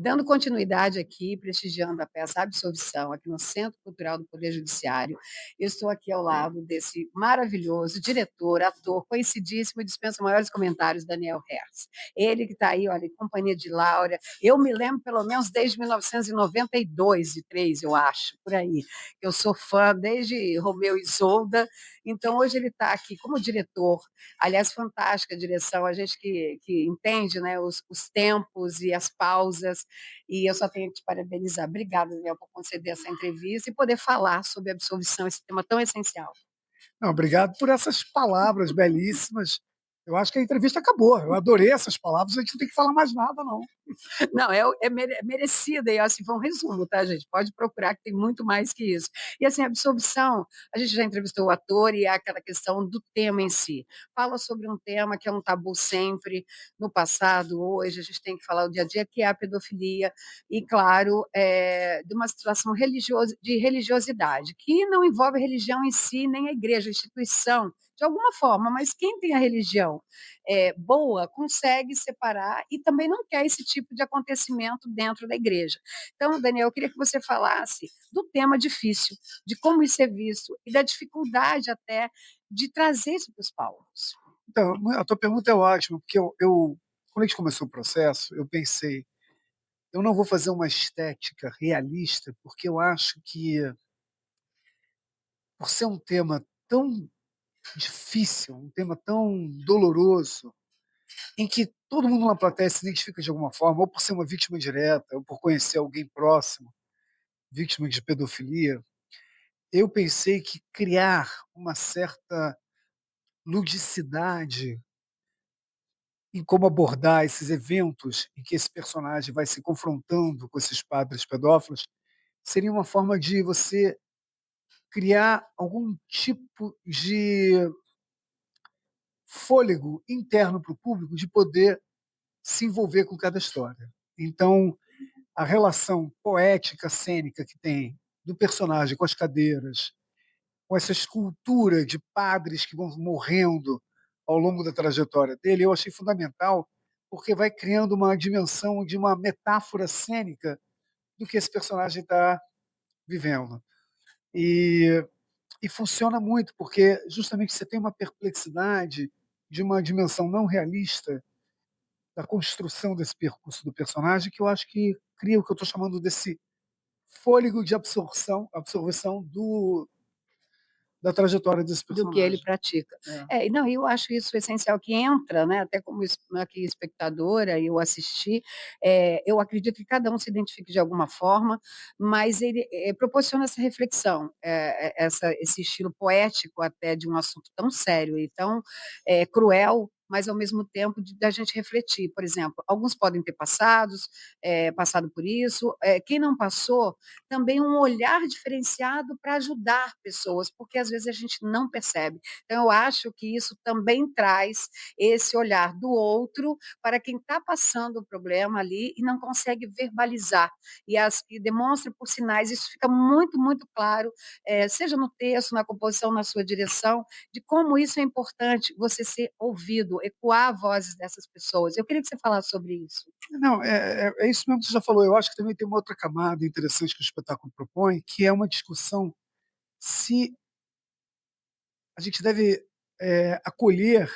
Dando continuidade aqui, prestigiando a peça Absolvição, aqui no Centro Cultural do Poder Judiciário, eu estou aqui ao lado desse maravilhoso diretor, ator, conhecidíssimo e dispensa maiores comentários, Daniel Herz. Ele que está aí, olha, em companhia de Laura. Eu me lembro pelo menos desde 1992, e 3, eu acho, por aí. Eu sou fã desde Romeu e Isolda, então hoje ele está aqui como diretor. Aliás, fantástica a direção, a gente que entende, né, os tempos e as pausas, e eu só tenho que te parabenizar. Obrigada, Daniel, por conceder essa entrevista e poder falar sobre a absolvição, esse tema tão essencial. Não, obrigado por essas palavras belíssimas. Eu acho que a entrevista acabou. Eu adorei essas palavras, a gente não tem que falar mais nada, não. Não, merecida, e assim, foi um resumo, tá, gente? Pode procurar que tem muito mais que isso. E assim, a absorção, a gente já entrevistou o ator e é aquela questão do tema em si. Fala sobre um tema que é um tabu sempre, no passado, hoje, a gente tem que falar o dia a dia, que é a pedofilia, e claro, de uma situação de religiosidade, que não envolve a religião em si, nem a igreja, a instituição, de alguma forma, mas quem tem a religião boa consegue separar e também não quer esse tipo de acontecimento dentro da igreja. Então, Daniel, eu queria que você falasse do tema difícil, de como isso é visto e da dificuldade até de trazer isso para os palcos. Então, a tua pergunta é ótima, porque quando a gente começou o processo, eu pensei, eu não vou fazer uma estética realista, porque eu acho que, por ser um tema tão difícil, um tema tão doloroso, em que todo mundo na plateia se identifica de alguma forma, ou por ser uma vítima direta, ou por conhecer alguém próximo, vítima de pedofilia, eu pensei que criar uma certa ludicidade em como abordar esses eventos em que esse personagem vai se confrontando com esses padres pedófilos seria uma forma de você criar algum tipo de fôlego interno para o público de poder se envolver com cada história. Então, a relação poética, cênica que tem do personagem com as cadeiras, com essa escultura de padres que vão morrendo ao longo da trajetória dele, eu achei fundamental, porque vai criando uma dimensão de uma metáfora cênica do que esse personagem está vivendo. E, e funciona muito, porque justamente você tem uma perplexidade de uma dimensão não realista da construção desse percurso do personagem, que eu acho que cria o que eu estou chamando desse fôlego de absorção da trajetória desse Do que ele personagem. pratica. É. Não, eu acho isso essencial, que entra, né, até como aqui espectadora, eu assisti, eu acredito que cada um se identifique de alguma forma, mas ele proporciona essa reflexão, esse estilo poético até de um assunto tão sério e tão cruel, mas ao mesmo tempo da gente refletir. Por exemplo, alguns podem ter passado por isso, quem não passou, também um olhar diferenciado para ajudar pessoas, porque às vezes a gente não percebe. Então, eu acho que isso também traz esse olhar do outro para quem está passando o problema ali e não consegue verbalizar, e demonstra por sinais, isso fica muito, muito claro, seja no texto, na composição, na sua direção, de como isso é importante, você ser ouvido, ecoar vozes dessas pessoas. Eu queria que você falasse sobre isso. Não, é isso mesmo que você já falou. Eu acho que também tem uma outra camada interessante que o espetáculo propõe, que é uma discussão se a gente deve acolher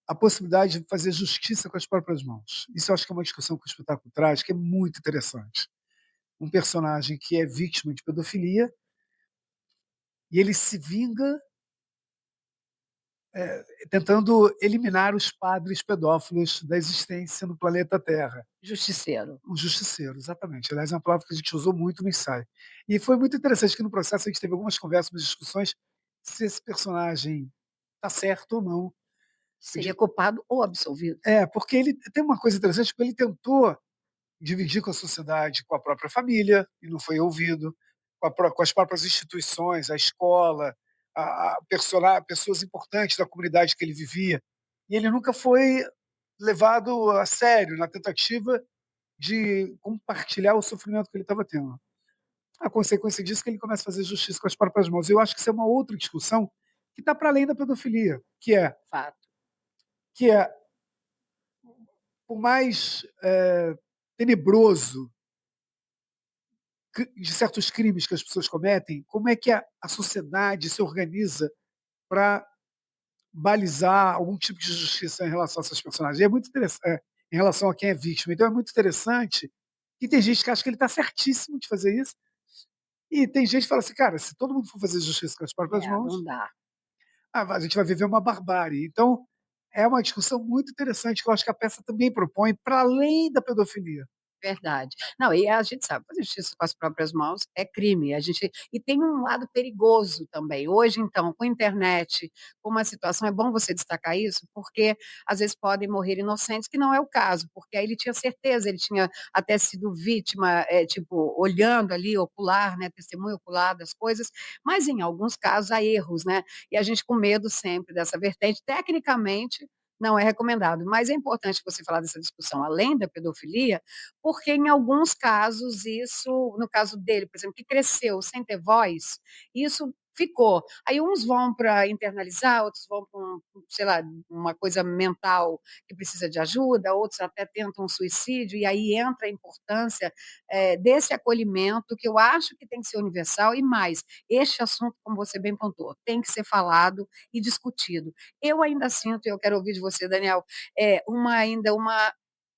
a possibilidade de fazer justiça com as próprias mãos. Isso eu acho que é uma discussão que o espetáculo traz, que é muito interessante. Um personagem que é vítima de pedofilia e ele se vinga tentando eliminar os padres pedófilos da existência no planeta Terra. Justiceiro. O justiceiro, exatamente. Aliás, é uma palavra que a gente usou muito no ensaio. E foi muito interessante que no processo a gente teve algumas conversas, algumas discussões, se esse personagem está certo ou não. Seria culpado ou absolvido. Porque ele tem uma coisa interessante, porque ele tentou dividir com a sociedade, com a própria família, e não foi ouvido, com as próprias instituições, a escola, pessoas importantes da comunidade que ele vivia. E ele nunca foi levado a sério na tentativa de compartilhar o sofrimento que ele estava tendo. A consequência disso é que ele começa a fazer justiça com as próprias mãos. Eu acho que isso é uma outra discussão que está para além da pedofilia, Fato. que é por mais tenebroso de certos crimes que as pessoas cometem, como é que a sociedade se organiza para balizar algum tipo de justiça em relação a essas personagens. E é muito interessante, em relação a quem é vítima. Então é muito interessante que tem gente que acha que ele está certíssimo de fazer isso, e tem gente que fala assim, cara, se todo mundo for fazer justiça com as próprias Não mãos, dá. a gente vai viver uma barbárie. Então é uma discussão muito interessante que eu acho que a peça também propõe, para além da pedofilia. Verdade. Não, e a gente sabe, fazer justiça com as próprias mãos é crime, a gente e tem um lado perigoso também. Hoje, então, com a internet, com uma situação é bom você destacar isso, porque às vezes podem morrer inocentes, que não é o caso, porque aí ele tinha certeza, ele tinha até sido vítima, tipo, olhando ali, ocular, né, testemunho ocular das coisas, mas em alguns casos há erros, né, e a gente com medo sempre dessa vertente. Tecnicamente, não é recomendado, mas é importante você falar dessa discussão além da pedofilia, porque em alguns casos isso, no caso dele, por exemplo, que cresceu sem ter voz, isso ficou. Aí uns vão para internalizar, outros vão para sei lá, uma coisa mental que precisa de ajuda, outros até tentam um suicídio, e aí entra a importância, desse acolhimento que eu acho que tem que ser universal e mais, este assunto, como você bem pontuou, tem que ser falado e discutido. Eu ainda sinto, e eu quero ouvir de você, Daniel, ainda uma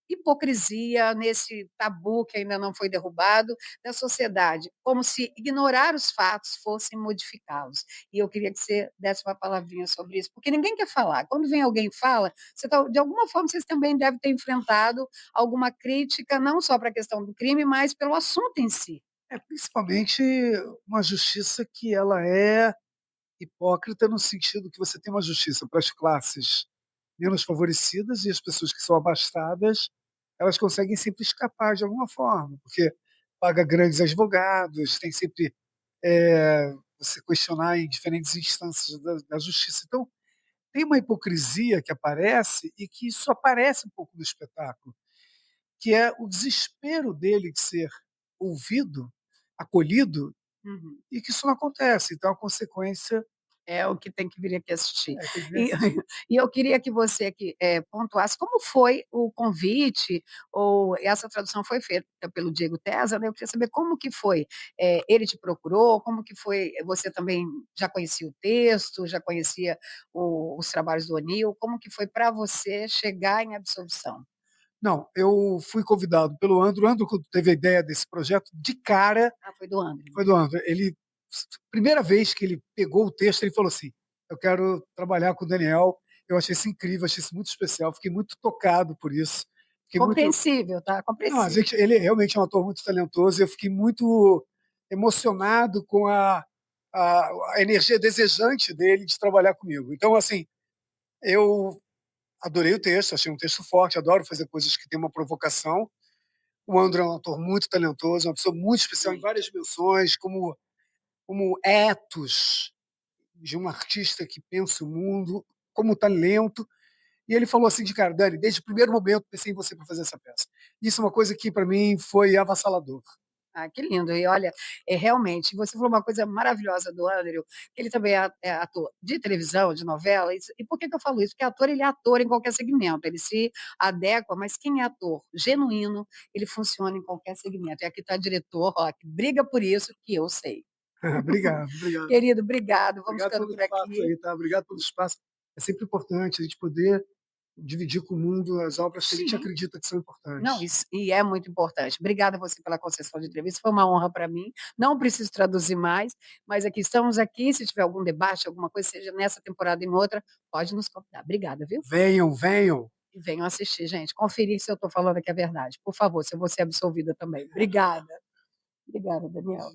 hipocrisia nesse tabu que ainda não foi derrubado da sociedade, como se ignorar os fatos fossem modificá-los. E eu queria que você desse uma palavrinha sobre isso, porque ninguém quer falar. Quando vem alguém e fala, de alguma forma vocês também devem ter enfrentado alguma crítica, não só para a questão do crime, mas pelo assunto em si. É principalmente uma justiça que ela é hipócrita no sentido que você tem uma justiça para as classes menos favorecidas e as pessoas que são abastadas, elas conseguem sempre escapar de alguma forma, porque paga grandes advogados, tem sempre você questionar em diferentes instâncias da justiça. Então, tem uma hipocrisia que aparece e que isso aparece um pouco no espetáculo, que é o desespero dele de ser ouvido, acolhido, Uhum. e que isso não acontece. Então, a consequência É o que tem que vir aqui assistir. é ter que vir E assistir. e eu queria que você aqui, pontuasse como foi o convite, ou essa tradução foi feita pelo Diego Tesar, né, eu queria saber como que foi, ele te procurou, como que foi, você também já conhecia o texto, já conhecia os trabalhos do O'Neill, como que foi para você chegar em Absolvição? Não, eu fui convidado pelo Andro. O Andro, quando teve a ideia desse projeto, de cara, Ah, foi do André. foi do Andro. Ele, primeira vez que ele pegou o texto, ele falou assim: eu quero trabalhar com o Daniel. Eu achei isso incrível, achei isso muito especial, fiquei muito tocado por isso. Fiquei muito. Compreensível, tá, Não, a compreensível. gente, ele realmente é um ator muito talentoso. Eu fiquei muito emocionado com a energia desejante dele de trabalhar comigo. Então, assim, eu adorei o texto, achei um texto forte, adoro fazer coisas que têm uma provocação. O André é um ator muito talentoso, uma pessoa muito especial em várias dimensões, como ethos de um artista que pensa o mundo, como talento. E ele falou assim de cara: Dani, desde o primeiro momento pensei em você para fazer essa peça. Isso é uma coisa que para mim foi avassalador. Ah, que lindo. E olha, realmente, você falou uma coisa maravilhosa do Andrew, que ele também é ator de televisão, de novela. E por que que eu falo isso? Porque ator, ele é ator em qualquer segmento, ele se adequa, mas quem é ator genuíno, ele funciona em qualquer segmento. E aqui está diretor, ó, que briga por isso, que eu sei. Obrigado, obrigado. Querido, obrigado. Vamos Obrigado ficando pelo por espaço aqui. aí, tá? Obrigado pelo espaço. É sempre importante a gente poder dividir com o mundo as obras que a gente Sim. acredita que são Não, importantes. isso e é muito importante. Obrigada a você pela concessão de entrevista, foi uma honra para mim. Não preciso traduzir mais, mas aqui estamos aqui, se tiver algum debate, alguma coisa, seja nessa temporada ou em outra, pode nos convidar. Obrigada, viu? Venham, venham. E venham assistir, gente, conferir se eu estou falando aqui a verdade. Por favor, se eu vou ser absolvida também. Obrigada. Obrigada, Daniel.